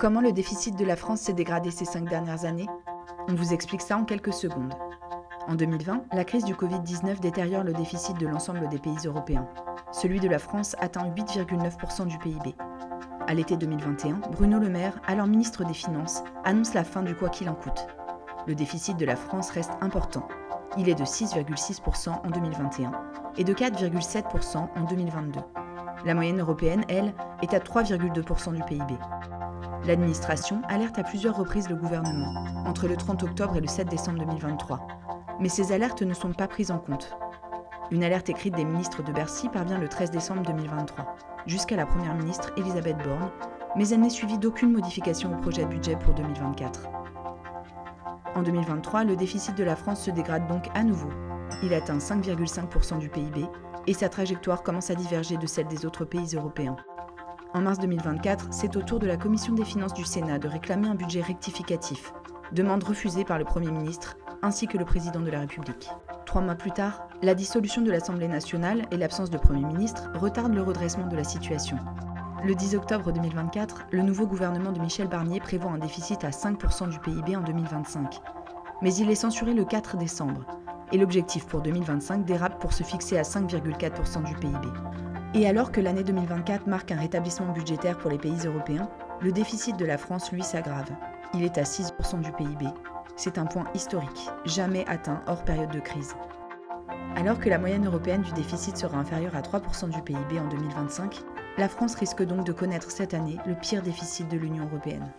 Comment le déficit de la France s'est dégradé ces 5 dernières années? On vous explique ça en quelques secondes. En 2020, la crise du Covid-19 détériore le déficit de l'ensemble des pays européens. Celui de la France atteint 8,9% du PIB. À l'été 2021, Bruno Le Maire, alors ministre des Finances, annonce la fin du quoi qu'il en coûte. Le déficit de la France reste important. Il est de 6,6% en 2021 et de 4,7% en 2022. La moyenne européenne, elle, est à 3,2% du PIB. L'administration alerte à plusieurs reprises le gouvernement, entre le 30 octobre et le 7 décembre 2023. Mais ces alertes ne sont pas prises en compte. Une alerte écrite des ministres de Bercy parvient le 13 décembre 2023, jusqu'à la première ministre Elisabeth Borne, mais elle n'est suivie d'aucune modification au projet de budget pour 2024. En 2023, le déficit de la France se dégrade donc à nouveau. Il atteint 5,5% du PIB et sa trajectoire commence à diverger de celle des autres pays européens. En mars 2024, c'est au tour de la Commission des finances du Sénat de réclamer un budget rectificatif, demande refusée par le Premier ministre ainsi que le Président de la République. 3 mois plus tard, la dissolution de l'Assemblée nationale et l'absence de Premier ministre retardent le redressement de la situation. Le 10 octobre 2024, le nouveau gouvernement de Michel Barnier prévoit un déficit à 5% du PIB en 2025. Mais il est censuré le 4 décembre, et l'objectif pour 2025 dérape pour se fixer à 5,4% du PIB. Et alors que l'année 2024 marque un rétablissement budgétaire pour les pays européens, le déficit de la France, lui, s'aggrave. Il est à 6% du PIB. C'est un point historique, jamais atteint hors période de crise. Alors que la moyenne européenne du déficit sera inférieure à 3% du PIB en 2025, la France risque donc de connaître cette année le pire déficit de l'Union européenne.